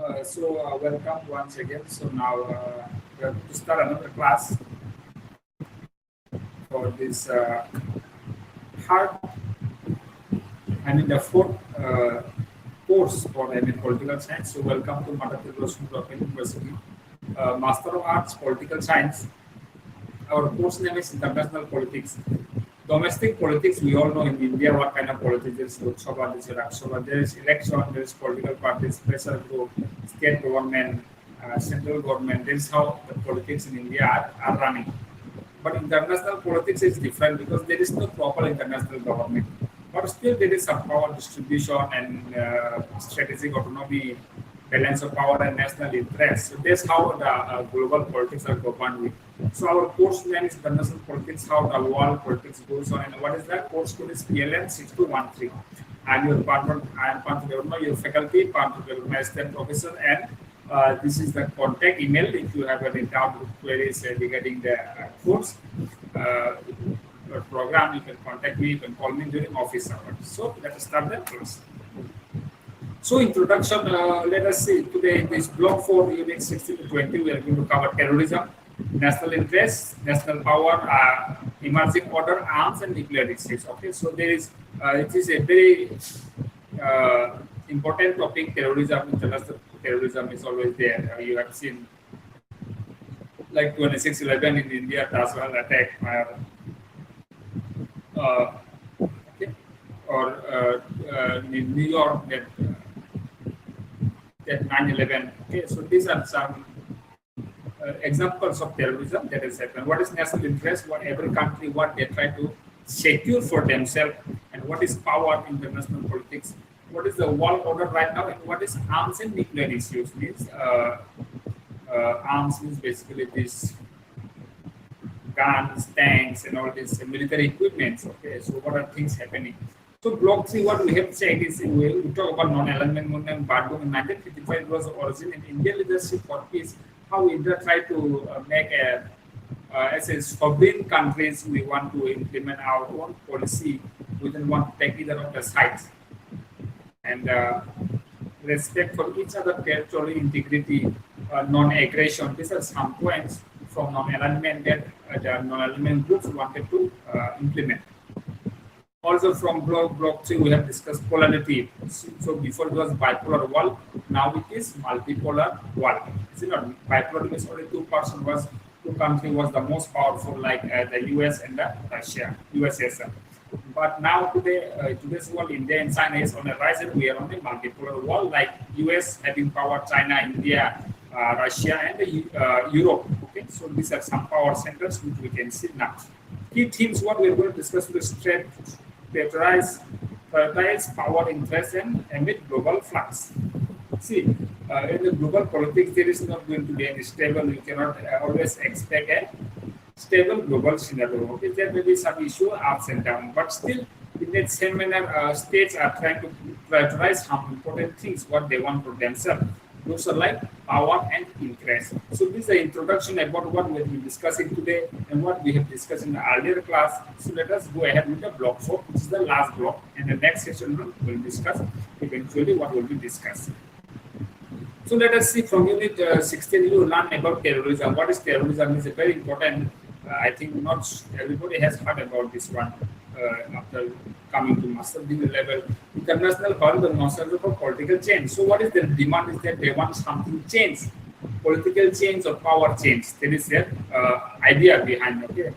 Welcome once again. So now we have to start another class for this hard, the fourth course for political science. So welcome to Madhav University, Master of Arts, Political Science. Our course name is International Politics. Domestic politics, we all know in India what kind of politics is Lok Sabha, there is Raj Sabha, there is election, there is political parties, pressure group, state government, central government. This is how the politics in India are running. But international politics is different because there is no proper international government. But still there is some power distribution and strategic autonomy, balance of power and national interest. So that's how the global politics are governed with. So our course name is International Politics, how the world politics goes on. And what is that? Course code is PLM 6213. And your partner, I am Pantha, your faculty, Pantha, my assistant professor, and this is the contact email if you have any doubt or queries regarding the course or program. You can contact me, you can call me during office hours. So let us start the class. So introduction, let us see today this block 4 unit 16 to 20 we are going to cover terrorism, national interest, national power, emerging order, arms and nuclear risks. Okay, so there is it is a very important topic. Terrorism, international terrorism is always there. You have seen like 26/11 in India, Taj Mahal attack, okay, or in New York that 9/11. Okay, so these are some examples of terrorism that has happened. What is national interest? What every country, what they try to secure for themselves, and what is power in international politics? What is the world order right now, and what is arms and nuclear issues? Means arms means basically this guns, tanks, and all these military equipments. Okay, so what are things happening? So block 3, what we have said is we talk about non-alignment movement. Bandung in 1955 was the origin in Indian leadership for peace. How India try to make as a sovereign countries, we want to implement our own policy. We don't want to take either of the sides. And respect for each other, territorial integrity, non-aggression. These are some points from non-alignment that the non-alignment groups wanted to implement. Also from block 3, we have discussed polarity. So before it was bipolar world, now it is multipolar world. Is it not? Bipolar means only two countries was the most powerful, like the US and the Russia, USSR. But now today's world, India and China is on a rise, and we are on a multipolar world, like US having power, China, India, Russia, and Europe. Okay, so these are some power centers which we can see now. Key themes what we are going to discuss with prioritize power interests and amid global flux. See, in the global politics, there is not going to be any stable. You cannot always expect a stable global scenario. Okay, there may be some issue ups and downs, but still, in that same manner, states are trying to prioritize some important things what they want for themselves. Those are like power and interest. So this is the introduction about what we will be discussing today and what we have discussed in the earlier class. So let us go ahead with the block 4, which is the last block, and the next session we will discuss eventually what will be discussed. So let us see from unit 16 you learn about terrorism. What is terrorism is a very important. I think not everybody has heard about this one after coming to master degree level. International call the notion for political change. So what is their demand is that they want something change, political change or power change. That is their idea behind. Okay.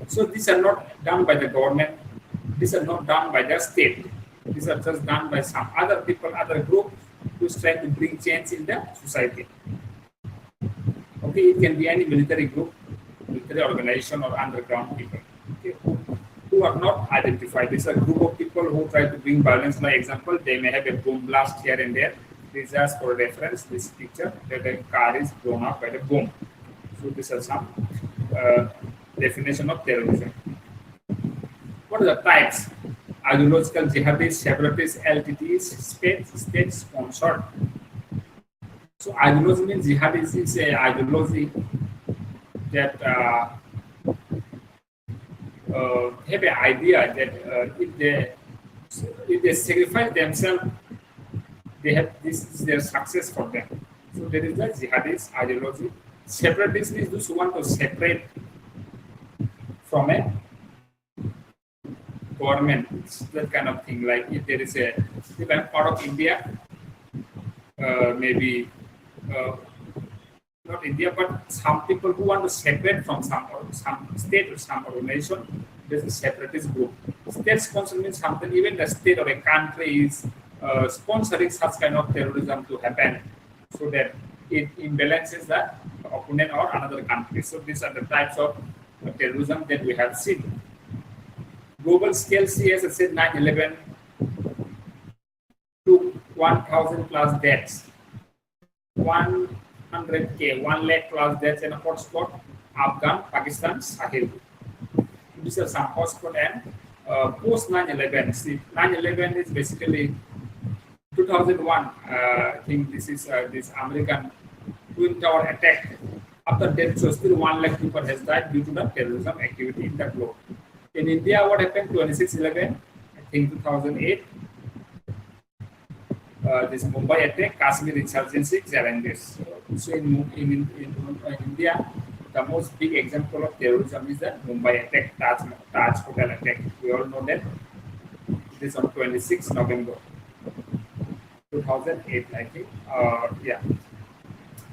So these are not done by the government. These are not done by the state. These are just done by some other people, other group who is trying to bring change in the society. Okay, it can be any military group, military organization, or underground people. Okay, who are not identified. These are a group of people who try to bring violence. Like example, they may have a bomb blast here and there. This is just for reference, this picture that a car is blown up by the bomb. So these are some definition of terrorism. What are the types? Ideological jihadists, separatists, LTTs, state-sponsored. So ideology means jihadist is an ideology that have an idea that if they sacrifice themselves They have this is their success for them. So there is the jihadist ideology. Separatist is those who want to separate from a government, that kind of thing. Like if there is a, if I'm part of India, maybe not India, but some people who want to separate from some state or some organization, there's a separatist group. State sponsor means something, even the state or a country is sponsoring such kind of terrorism to happen so that it imbalances the opponent or another country. So these are the types of terrorism that we have seen. Global scale, see, as I said, 9/11 took 1,000 plus deaths, 100K, 1 lakh plus deaths in a hotspot, Afghan, Pakistan, Sahel. These are some hotspot and post 9/11. See, 9/11 is basically 2001. I think this is this American Twin Tower attack. After that, so still 1 lakh people has died due to the terrorism activity in the globe. In India, what happened 26/11? I think 2008. This Mumbai attack, Kashmir insurgency challenges. So in India, the most big example of terrorism is the Mumbai attack, Taj Hotel attack. We all know that. This on 26 November 2008, I think. Yeah.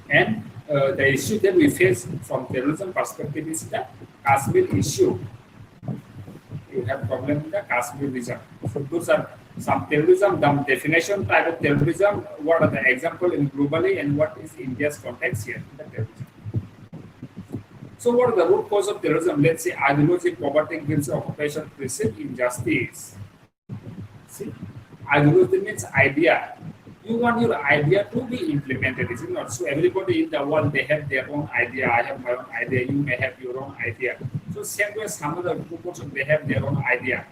And the issue that we face from terrorism perspective is the Kashmir issue. You have problem with the Kashmir region. So those are some terrorism, the definition type of terrorism, what are the example in globally and what is India's context here in the terrorism. So what are the root cause of terrorism? Let's say ideology, poverty, guilt, occupation, perceived injustice. See, ideology means idea. You want your idea to be implemented, is it not? So everybody in the world, they have their own idea. I have my own idea. You may have your own idea. So same way, some other groups, they have their own idea.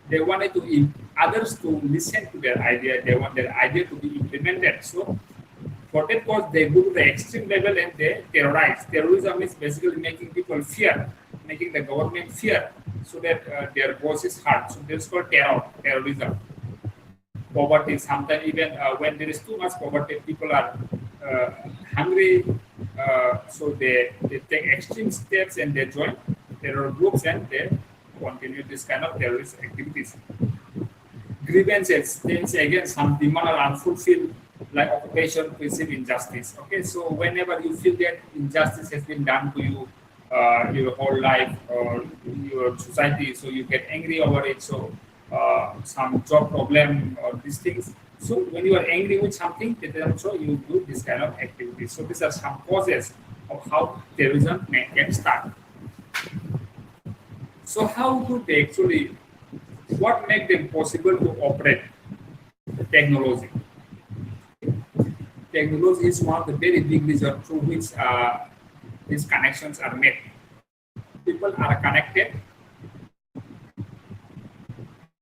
They wanted to others to listen to their idea. They want their idea to be implemented. So for that cause, they go to the extreme level and they terrorize. Terrorism is basically making people fear, making the government fear, so that their voice is heard. So that's called terrorism. Poverty, sometimes even when there is too much poverty, people are hungry, so they take extreme steps and they join terror groups and they continue this kind of terrorist activities. Grievances, then again some demand are unfulfilled, like occupation, perceived injustice. Okay, so whenever you feel that injustice has been done to you your whole life or your society, so you get angry over it. So some job problem or these things. So when you are angry with something, then also you do this kind of activities. So these are some causes of how terrorism can start. So how do they actually, what makes them possible to operate the technology? Technology is one of the very big reasons through which these connections are made. People are connected.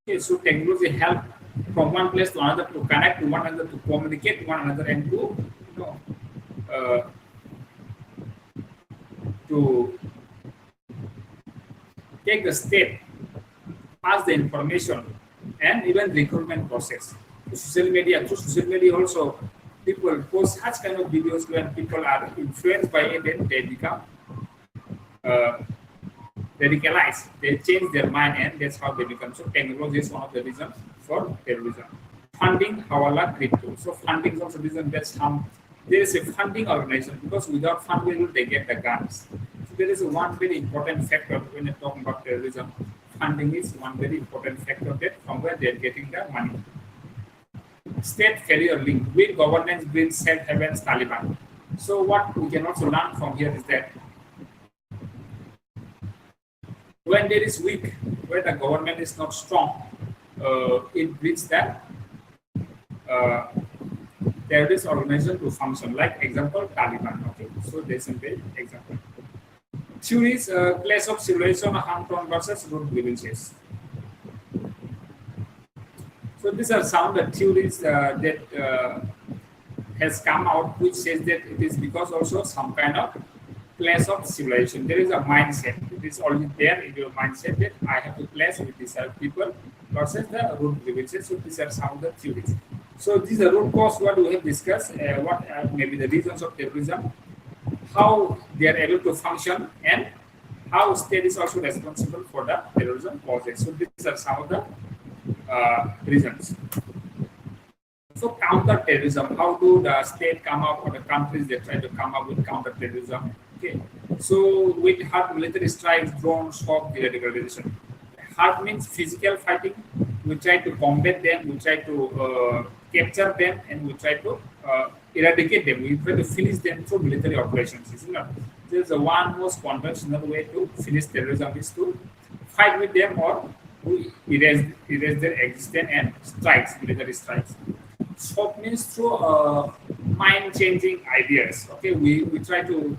Okay, so technology help from one place to another to connect to one another, to communicate to one another, and to take the step, pass the information, and even recruitment process. Through social media also, people post such kind of videos when people are influenced by it, then they become radicalized. They change their mind, and that's how they become. So technology is one of the reasons for terrorism. Funding, hawala, crypto. So funding is also the reason that there is a funding organization, because without funding they get the guns. So there is one very important factor when you're talking about terrorism. Funding is one very important factor that from where they're getting the money. State failure link with governance brings safe havens Taliban. So what we can also learn from here is that when there is weak, where the government is not strong, it brings that terrorist organization to function. Like example, Taliban. Okay, so there's a big example. Theories, clash of civilization, Hampton versus root grievances. So these are some of the theories that has come out, which says that it is because also some kind of clash of civilization. There is a mindset. It is already there in your mindset that I have to clash with these people versus the root grievances. So these are some of the theories. So these are root cause what we have discussed, what maybe the reasons of terrorism, how they are able to function, and how state is also responsible for the terrorism causes. So these are some of the reasons. So counter-terrorism, how do the state come up or the countries they try to come up with counter-terrorism? Okay, so with hard military strikes, drones, hawk radicalization. Hard means physical fighting. We try to combat them, we try to capture them, and we try to eradicate them. We try to finish them through military operations. Isn't it? This is the one most conventional way to finish terrorism is to fight with them or to erase their existence and strikes, military strikes. Swap means through mind-changing ideas. Okay, we try to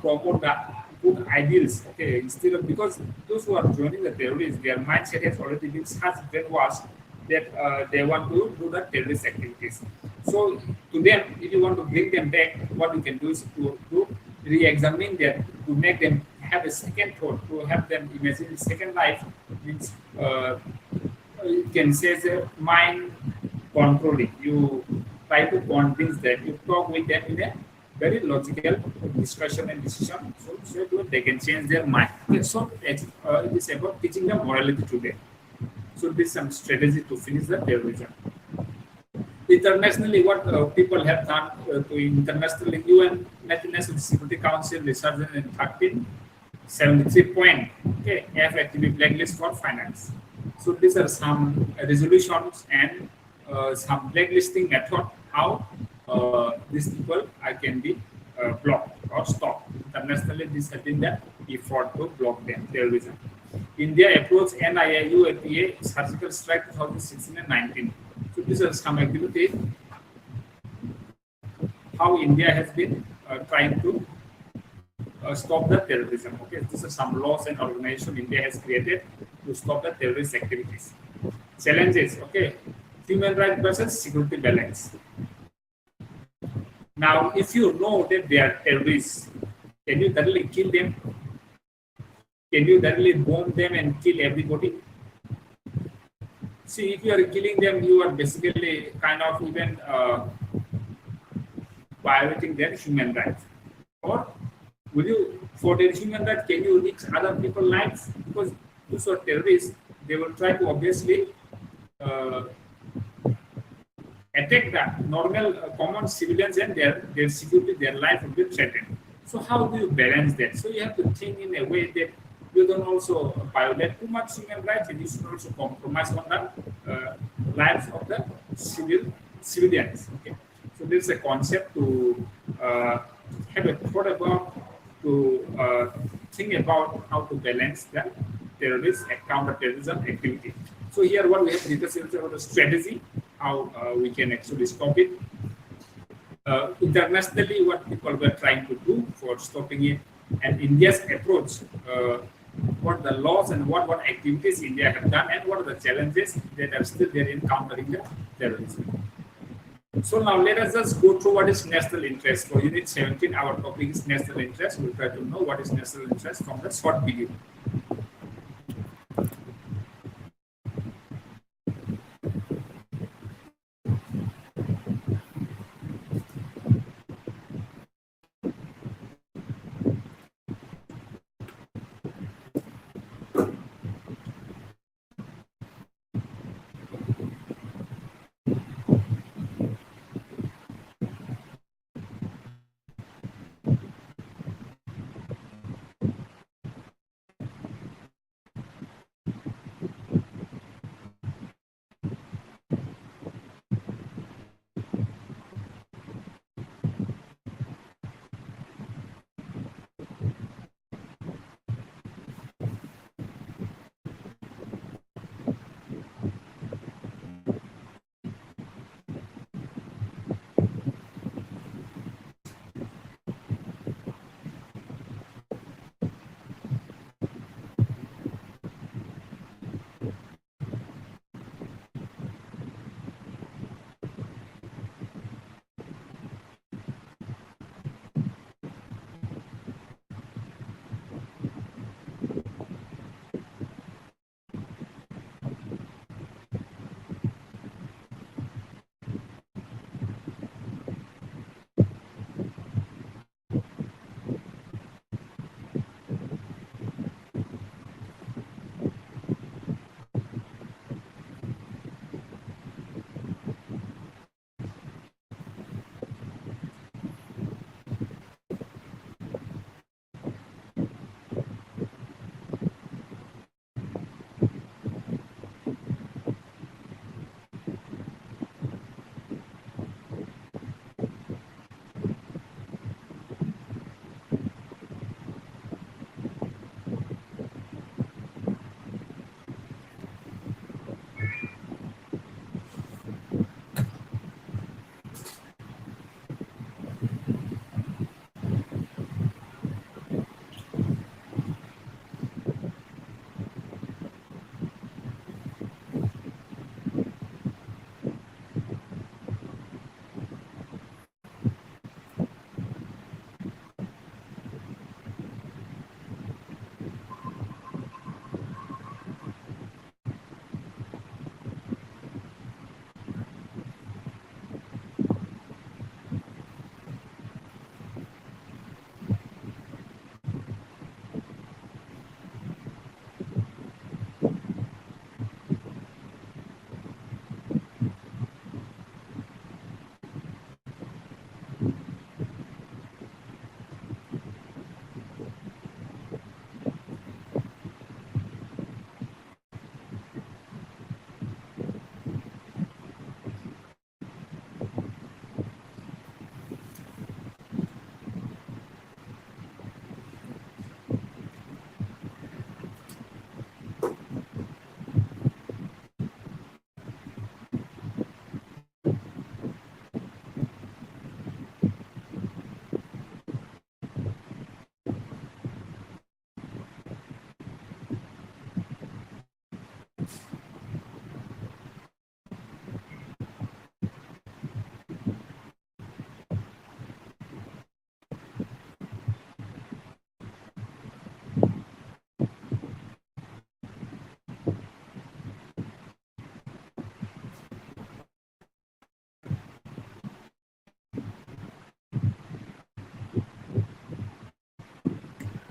promote the good ideals. Okay, instead of because those who are joining the terrorists, their mindset has already been such brainwashed that they want to do the terrorist activities. So to them, if you want to bring them back, what you can do is to re-examine them, to make them have a second thought, to have them imagine a second life. Means you can say the mind controlling. You try to convince them. You talk with them in a very logical discussion and decision, so that they can change their mind. Okay, so it is about teaching them morality today. So this is some strategy to finish the terrorism. Internationally, what people have done to internationally, UN National Security Council research in 1373 point. Okay, have activity blacklist for finance. So these are some resolutions and some blacklisting method how these people can be blocked or stopped. Internationally, this has been the effort to block them terrorism. India approached NIAU APA surgical strike 2016 and 19. So this is some activity how India has been trying to stop the terrorism. Okay, this is some laws and organization India has created to stop the terrorist activities. Challenges. Okay, human rights versus security balance. Now, if you know that they are terrorists, can you directly kill them? Can you directly bomb them and kill everybody? See, if you are killing them, you are basically kind of even violating their human rights. Or will you, for their human rights, can you risk other people's lives? Because those are terrorists, they will try to obviously attack the normal common civilians and their security, their life will be threatened. So how do you balance that? So you have to think in a way that you don't also violate too much human rights, and you should also compromise on the lives of the civilians. Okay, so this is a concept to have a thought about, to think about how to balance the terrorist and counter-terrorism activity. So here, what we have discussed is about the strategy, how we can actually stop it. Internationally, what people were trying to do for stopping it, and India's approach, what the laws and what activities India have done, and what are the challenges that are still there in countering the terrorism. So now let us just go through what is national interest. For Unit 17, our topic is national interest. We'll try to know what is national interest from the short video.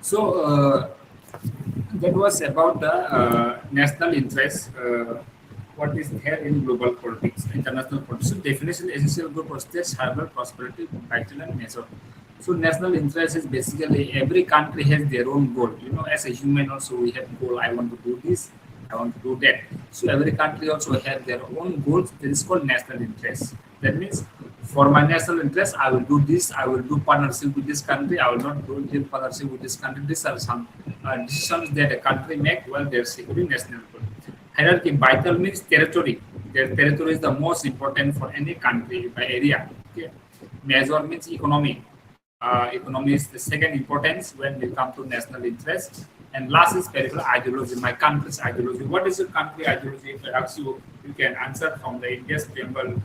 So that was about the national interest. What is there in global politics, international politics? So definition: essential good for state, survival, prosperity, vital and measure. So national interest is basically every country has their own goal. You know, as a human also we have goal. I want to do this. I want to do that. So every country also have their own goals. That is called national interest. That means for my national interest, I will do this. I will do partnership with this country. I will not do partnership with this country. These are some decisions that a country make while they're securing national goal. Hierarchy vital means territory. Their territory is the most important for any country by area. Okay. Major means economy. Economy is the second importance when we come to national interest. And last is peripheral ideology, my country's ideology. What is your country ideology? If I ask you, you can answer from the India's preamble.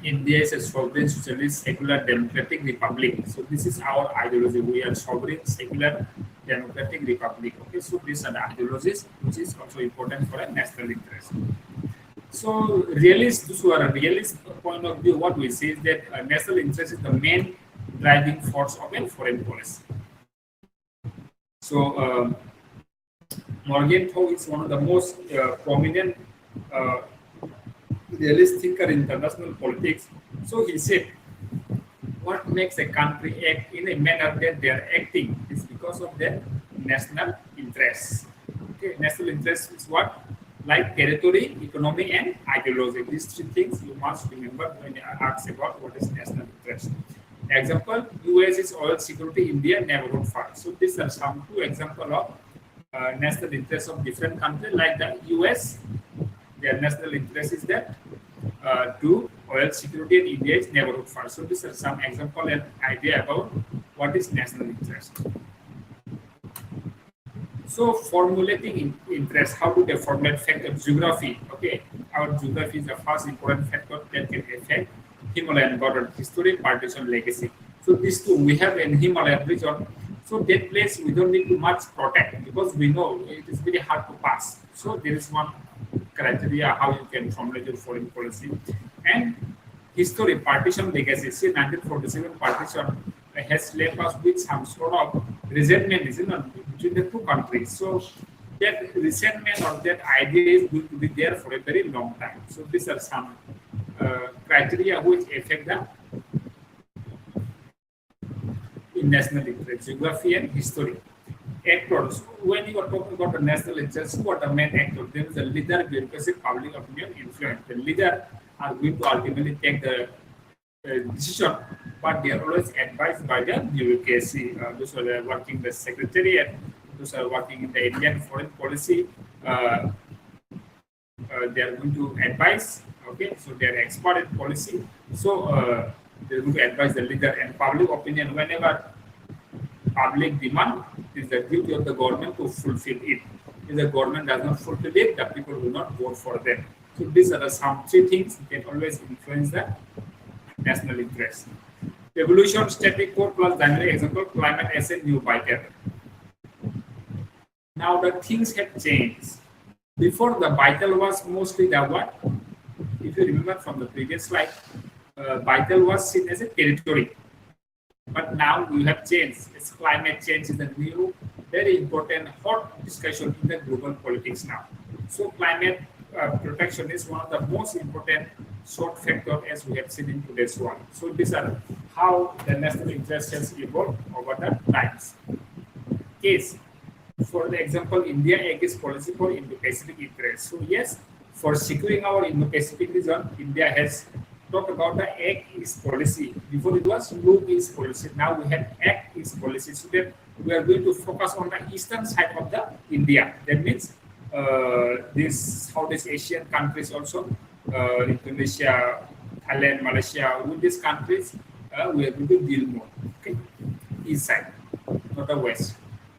India is a sovereign, socialist, secular, democratic republic. So this is our ideology. We are sovereign, secular, democratic republic. Okay, so these are the ideologies, which is also important for a national interest. So, to a realist point of view, what we say is that national interest is the main driving force of a foreign policy. So, Morgenthau is one of the most prominent realist thinker in international politics. So he said, what makes a country act in a manner that they are acting is because of their national interests. Okay, national interest is what? Like territory, economy, and ideology. These three things you must remember when you ask about what is national interest. Example, US is oil security, India neighborhood fund. So these are some two examples of national interest of different countries. Like the US, their national interest is that to oil security, and India is neighborhood fund. So these are some example and idea about what is national interest. So formulating interest, how do they formulate factor? Geography, okay. Our geography is the first important factor that can affect Himalayan border, history, partition, legacy. So these two we have in Himalayan region. So that place we don't need to much protect because we know it is very hard to pass. So there is one criteria how you can formulate your foreign policy. And history, partition, legacy. See, 1947 partition has left us with some sort of resentment between the two countries. So that resentment or that idea is going to be there for a very long time. So these are some criteria which affect the national interest, geography and history. Actors, when you are talking about the national interest, who are the main actors? There is a leader, bureaucracy, public opinion, influence. The leader are going to ultimately take the decision, but they are always advised by the bureaucracy. Those who are working the secretariat, those who are working in the Indian foreign policy, they are going to advise. Okay, so they are expert in policy. So they are going to advise the leader and public opinion. Whenever public demand, it is the duty of the government to fulfill it. If the government does not fulfill it, the people will not vote for them. So these are the some three things that always influence the national interest. Evolution, static quo plus dynamic example, climate as a new B.Tech. Now the things have changed. Before the B.Tech was mostly the what? If you remember from the previous slide, B.Tech was seen as a territory. But now we have changed. It's climate change is a new, very important hot discussion in the global politics now. So climate protection is one of the most important short factor as we have seen in today's world. So these are how the national interest has evolved over the times. Case, for the example, India Aegis policy for Indo-Pacific interest. So yes, for securing our Indo-Pacific region, India has talked about the Act East policy. Before it was Look East policy. Now we have Act East policy. So that we are going to focus on the eastern side of the India. That means this Southeast Asian countries also, Indonesia, Thailand, Malaysia, with these countries, we are going to deal more. Okay, east side, not the west.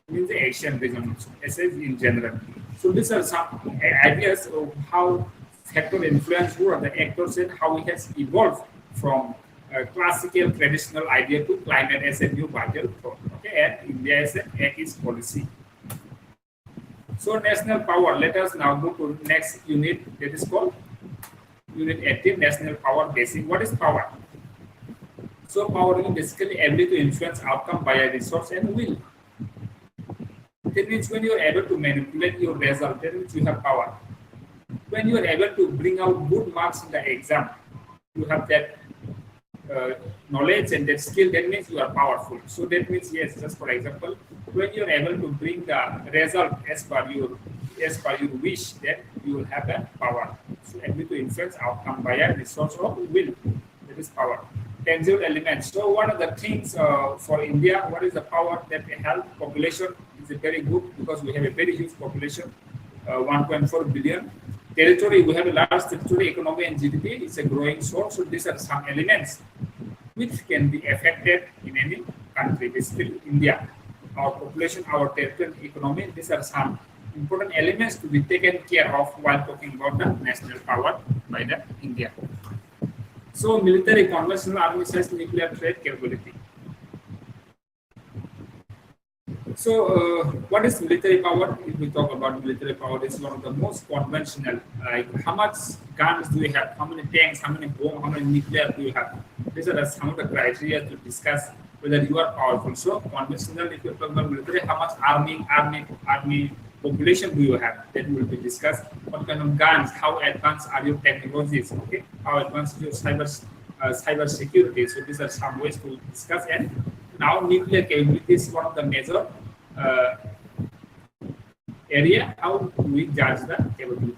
It means the Asian region also, as in general. So these are some ideas of how factor influence who are the actors and how it has evolved from classical traditional idea to climate as a new vital thought. Okay, and India as an Act policy. So national power. Let us now go to next unit that is called Unit 18, national power basic. What is power? So power is basically ability to influence outcome by a resource and will. That means when you are able to manipulate your result, that means you have power. When you are able to bring out good marks in the exam, you have that knowledge and that skill, that means you are powerful. So that means, yes, just for example, when you are able to bring the result as per your wish, then you will have that power. So ability to influence outcome by a resource or will, that is power. Tangible elements. So one of the things for India, what is the power that we have? Population is a very good because we have a very huge population, 1.4 billion. Territory, we have a large territory, economy and GDP is a growing source. So these are some elements which can be affected in any country. Basically, India, our population, our territory, economy, these are some important elements to be taken care of while talking about the national power by the India. So military, conventional army size, nuclear threat capability. So what is military power? If we talk about military power, it's one of the most conventional. Like how much guns do you have? How many tanks? How many bombs? How many nuclear do you have? These are some of the criteria to discuss whether you are powerful. So conventional, if you talk about military, how much army population do you have? That will be discussed. What kind of guns? How advanced are your technologies? Okay, how advanced is your cyber security? So these are some ways to discuss. And now nuclear capability is one of the major area. How do we judge the capability?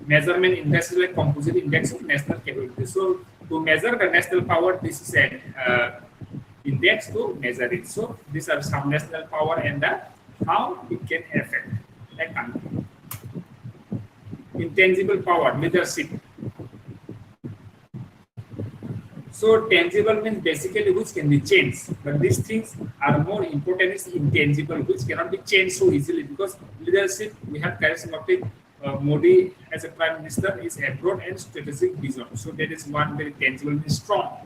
Measurement index is like composite index of national capability. So to measure the national power, this is an index to measure it. So these are some national power and how it can affect a country. Intangible power, leadership. So tangible means basically which can be changed, but these things are more important is intangible, which cannot be changed so easily because leadership, we have charismatic Modi as a prime minister is abroad and strategic vision. So that is one very tangible, means strong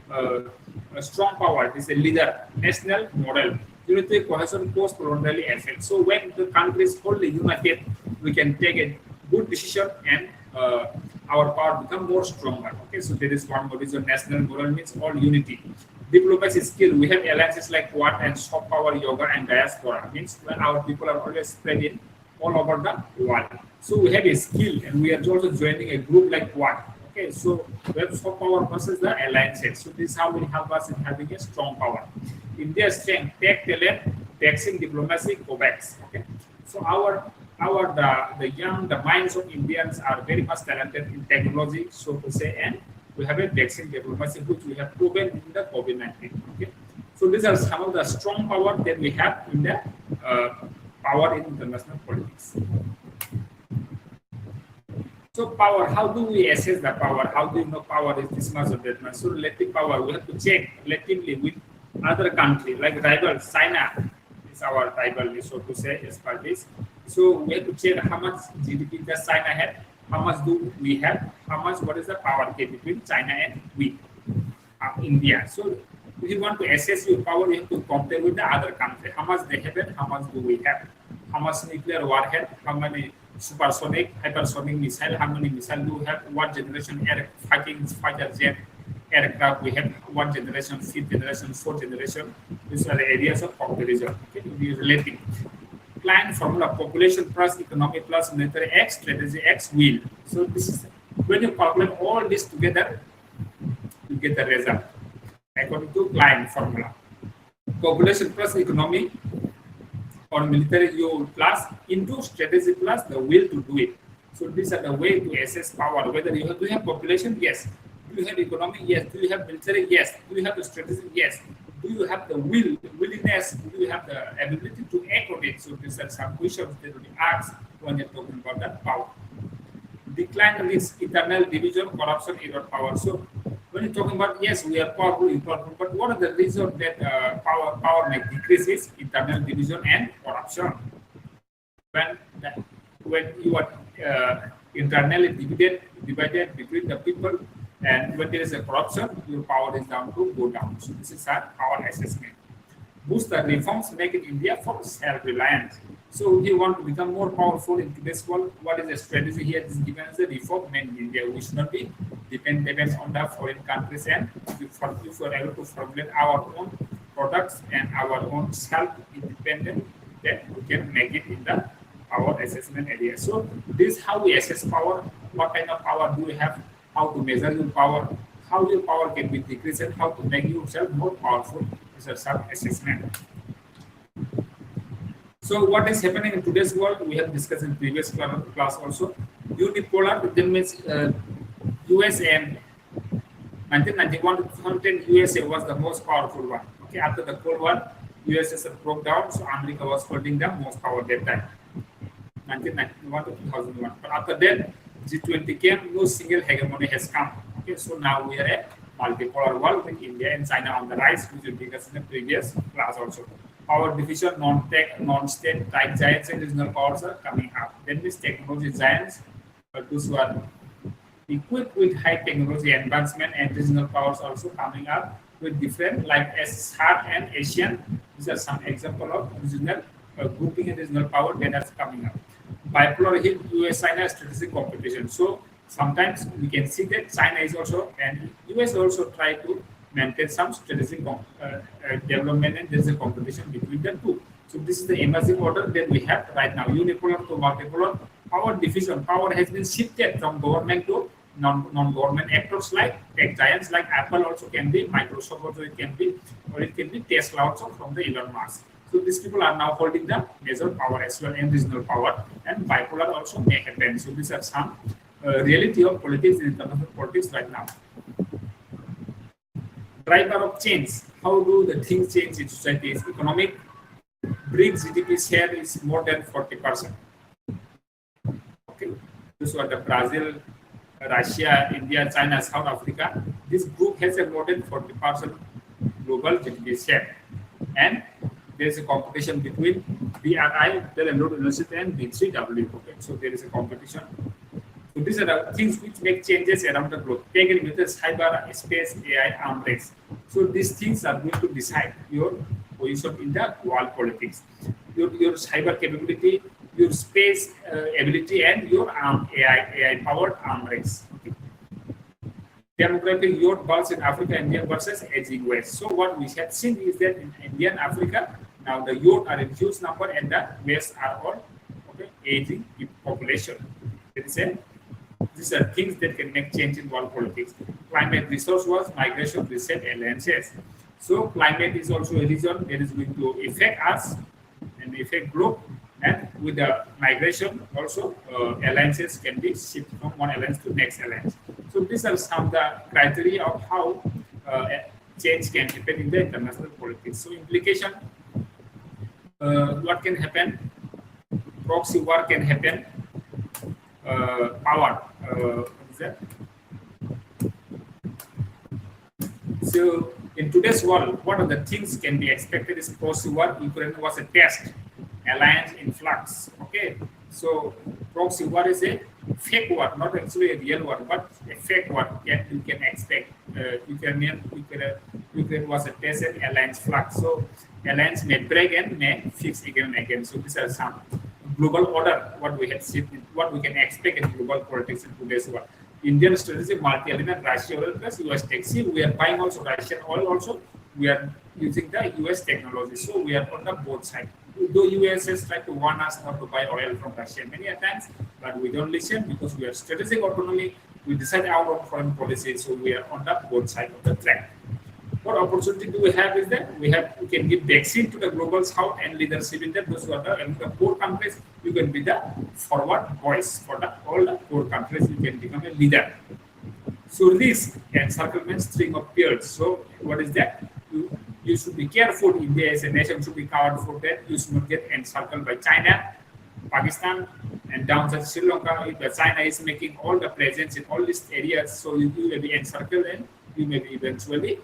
power. It is a leader, national model. Unity, cohesion, post-colonially effect. So when the country is wholly united, we can take a good decision and our power become more stronger. Okay, so there is one more reason. National model means all unity. Diplomacy skill. We have alliances like Quad and soft power, yoga, and diaspora. Means when our people are always spread in all over the world. So we have a skill, and we are also joining a group like Quad. Okay, so we have soft power versus the alliances. So this is how will help us in having a strong power. India's strength: tech, talent, taxing, diplomacy, COVAX. Okay, so the minds of Indians are very much talented in technology, so to say, and we have a vaccine diplomacy which we have proven in the COVID-19. Okay, so these are some of the strong power that we have in the power in international politics. So power, how do we assess the power? How do you know power is this much or that much? So relative power, we have to check relatively with other countries like rival China is our rival, so to say, as per this. So we have to check how much GDP does China have, how much do we have, what is the power gap between China and we, India. So if you want to assess your power, you have to compare with the other country. How much they have and how much do we have? How much nuclear warhead, how many supersonic, hypersonic missile, how many missiles do we have, what generation fighter jet aircraft we have, what generation, fifth generation, fourth generation. These are the areas of comparison. Okay, we relating. Client formula: population plus economy plus military X, strategy X, will. So this is when you calculate all this together, you get the result according to client formula. Population plus economy or military you plus into strategy plus the will to do it. So these are the way to assess power. Whether you have population, yes. Do you have economy? Yes. Do you have military? Yes. Do you have the strategy? Yes. Do you have the willingness? Do you have the ability to act on it? So these are some questions that will be asked when you're talking about that power. Decline risk, internal division, corruption, error, power. So when you're talking about, yes, we are powerful, but what are the reasons that power may decrease is internal division and corruption. When you are internally divided between the people, and when there is a corruption, your power is down to go down. So this is our power assessment. Boost the reforms, make it India for self-reliant. So if you want to become more powerful in today's world, what is the strategy here? This is given as a reform in India. We should not be depends on the foreign countries, and if we are able to formulate our own products and our own self-independent, then we can make it in the power assessment area. So this is how we assess power. What kind of power do we have? How to measure your power? How your power can be decreased, and how to make yourself more powerful. Is a self-assessment. So what is happening in today's world? We have discussed in previous class also. Unipolar, that means US and 1991 to 2010, USA was the most powerful one. Okay, after the Cold War, USSR broke down, so America was holding the most power at that time, 1991 to 2001. But after that, G20 came, no single hegemony has come. Okay, so now we are a multipolar world with India and China on the rise, which we discussed in the previous class also. Power division, non-tech, non-state, tech giants and regional powers are coming up. Then these technology giants, those who are equipped with high technology advancement, and regional powers also coming up with different, like SAARC and Asian. These are some example of regional grouping and regional power that are coming up. Bipolar hit US-China strategic competition. So sometimes we can see that China is also, and US also try to maintain some strategic development, and there is a competition between the two. So this is the emerging order that we have right now. Unipolar to multipolar. Power division. Power has been shifted from government to non-government actors, like tech giants like Apple also can be, Microsoft also it can be, or it can be Tesla also from the Elon Musk. So these people are now holding the major power as well, and regional power, and bipolar also may happen. So these are some reality of politics in international politics right now. Driver of change. How do the things change in societies? Economic. BRICS GDP share is more than 40%. Okay, those are the Brazil, Russia, India, China, South Africa. This group has a more than 40% global GDP share, and there is a competition between BRI, Bell and Road University, and B3W. Okay, so there is a competition. So these are the things which make changes around the globe. Taken with the cyber, space, AI, arms race. So these things are going to decide your position in the world politics. Your cyber capability, your space ability, and your AI powered arms race. Okay. Demographic youth births in Africa, India versus aging West. So what we have seen is that in India and Africa, now the youth are in huge number, and the West are all aging population. These are things that can make change in world politics. Climate, resource wars, migration, reset, alliances. So climate is also a reason that is going to affect us and affect globe. And with the migration also, alliances can be shifted from one alliance to next alliance. So these are some of the criteria of how change can happen in the international politics. So implication, what can happen? Proxy war can happen. Power. What is that? So in today's world, what are the things can be expected is proxy war. Ukraine was a test. Alliance in flux. Okay, so proxy war is a fake war, not actually a real war, but a fake war. Yet you can expect. Ukraine was a test and alliance flux. So alliance may break and may fix again and again. So these are some global order. What we have seen, what we can expect in global politics in today's world. Indian strategy, multi-element, Russia oil plus US tech. See, we are buying also Russian oil. Also, we are using the US technology. So we are on the both sides. Though US has tried to warn us not to buy oil from Russia many times, but we don't listen because we are strategic autonomy. We decide our own foreign policy, so we are on the both sides of the track. What opportunity do we have is that we can give vaccine to the global south and leadership in that. Those who are the poor countries, you can be the forward voice for all the poor countries. You can become a leader. So risk encirclement string of peers. So what is that? You should be careful. India as a nation should be covered for that. You should not get encircled by China, Pakistan, and down to Sri Lanka. If China is making all the presence in all these areas, so you may be encircled and you may be eventually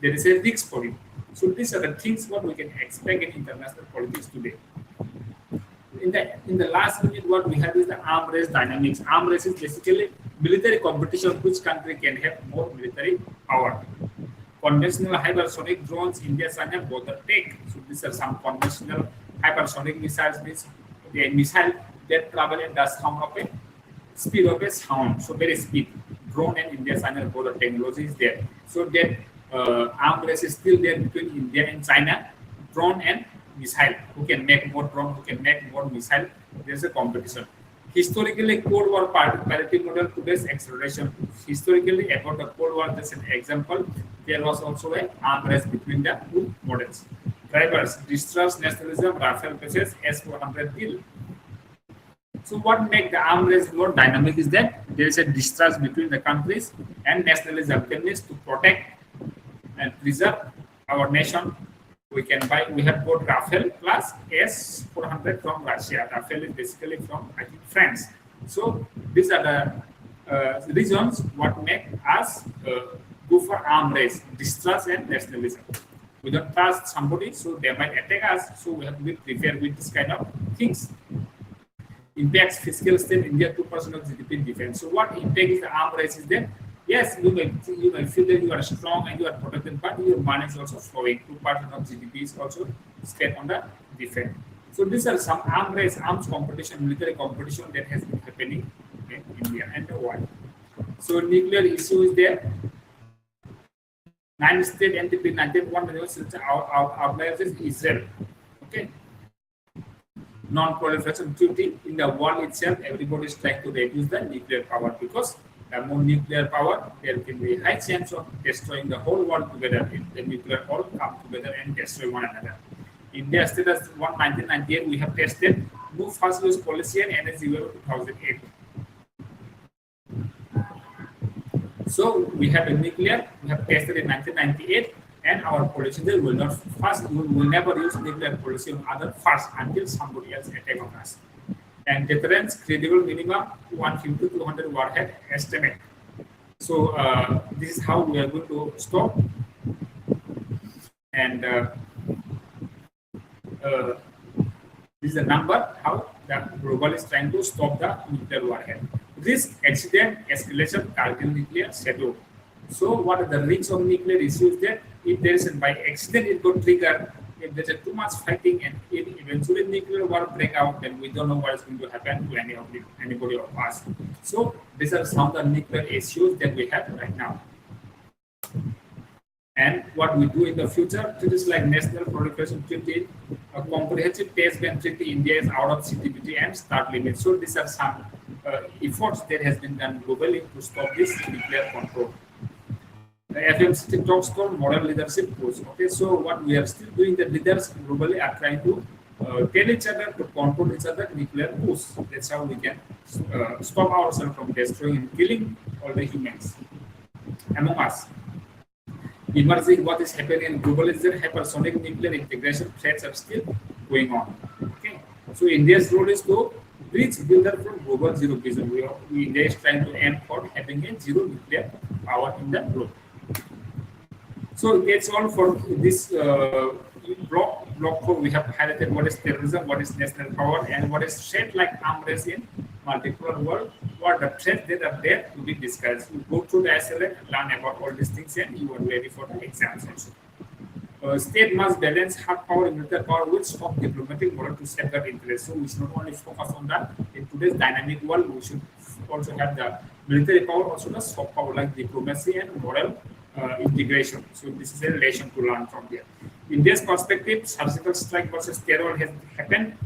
there is a risk for you. So these are the things what we can expect in international politics today. In the last minute, what we have is the arm race dynamics. Arm race is basically military competition. Which country can have more military power? Conventional hypersonic drones, India, China, both are take. So these are some conventional hypersonic missiles. Means a missile that travel at the sound of a speed of a sound. So very speed. drone and India China both the technology is there. So that arm race is still there between India and China, drone and missile. Who can make more drone? Who can make more missile? There's a competition. Historically, Cold War parity model, today's acceleration. Historically, about the Cold War, there's an example. There was also a arm race between the two models. Drivers, distrust, nationalism, Rafale versus S-400 deal. So what makes the arm race more dynamic is that there is a distrust between the countries and nationalism tendency to protect and preserve our nation. We have both Rafale plus S-400 from Russia. Rafale is basically from, I think, France. So these are the reasons what make us go for arm race, distrust and nationalism. We don't trust somebody, so they might attack us. So we have to be prepared with this kind of things. Impacts fiscal state India 2% of GDP in defense. So what impact is the arm race is that yes, you may feel that you are strong and you are protected, but your money is also flowing. 2% of GDP is also spent on the defense. So these are some arm race, arms competition, military competition that has been happening in India and the world. So nuclear issue is there. 9 state NTP 1991 outliers is Israel. Okay. Non-proliferation treaty in the world itself, everybody is trying to reduce the nuclear power because the more nuclear power, there can be a high chance of destroying the whole world together. If the nuclear all come together and destroy one another. India status 1998, we have tested no fast use policy and energy wave 2008. So we have a nuclear, we have tested in 1998, and our policy will not first, we will never use nuclear policy on other first until somebody else attack on us. And deterrence credible minimum 150 to 200 warhead estimate. So this is how we are going to stop. And this is the number how the global is trying to stop the nuclear warhead. Risk, accident, escalation, target nuclear schedule. So what are the risks of nuclear issues that if there is by accident it could trigger, if there's too much fighting and if eventually nuclear war break out, then we don't know what is going to happen to anybody of us. So these are some of the nuclear issues that we have right now. And what we do in the future, treaties like National Proliferation Treaty, a comprehensive test ban treaty, India is out of CTBT and start limit. So these are some efforts that has been done globally to stop this nuclear control. The FMCT talks called moral leadership push. Okay, so what we are still doing, the leaders globally are trying to tell each other to control each other nuclear push. That's how we can stop ourselves from destroying and killing all the humans among us. Emerging what is happening in globalization, hypersonic nuclear integration threats are still going on. Okay, so India's role is to bridge builder from global zero vision. India is trying to aim for having a zero nuclear power in the globe. So that's all for this block. Block 4, we have highlighted what is terrorism, what is national power, and what is threat like arm race in multipolar world. What the threats that are there to be discussed. You go through the SLA, learn about all these things, and you are ready for the exams also. State must balance hard power and military power with strong diplomatic model to safeguard interests. So we should not only focus on that. In today's dynamic world, we should also have the military power, also the soft power like diplomacy and moral integration. So this is a relation to learn from there. India's perspective, surgical strike versus terror has happened.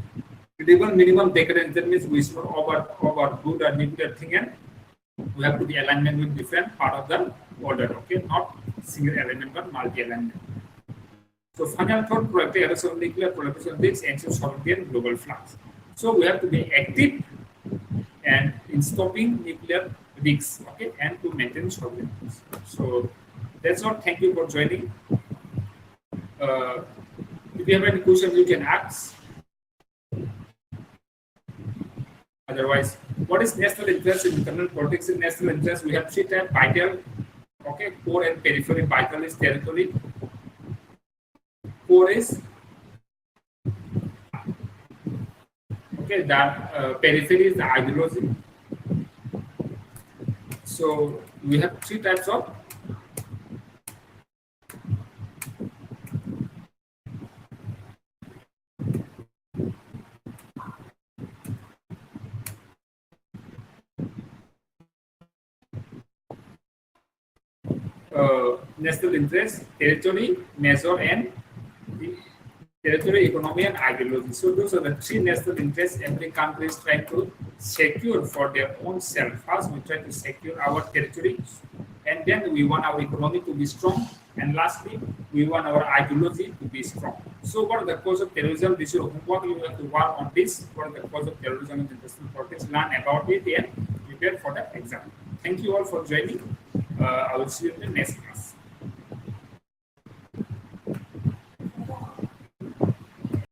Credible minimum deterrence, that means we should not overdo the nuclear thing, and we have to be alignment with different part of the order. Okay, not single alignment but multi-alignment. So final thought, proactive of nuclear proliferation risks ensure sovereignty and global flux. So we have to be active and in stopping nuclear risks, okay, and to maintain sovereignty. So that's all. Thank you for joining. If you have any questions, you can ask. Otherwise, what is national interest in internal politics? In national interest, we have three types: vital, okay, core and periphery. Vital is territory. Core is okay. The periphery is the ideology. So we have three types of national interest, territory, measure, and territory, economy, and ideology. So those are the three national interests every country is trying to secure for their own self. First, we try to secure our territory, and then we want our economy to be strong, and lastly, we want our ideology to be strong. So what are the cause of terrorism? This is homework you have to work on this. What are the cause of terrorism and international politics? Learn about it and prepare for the exam. Thank you all for joining. I will see you in the next class.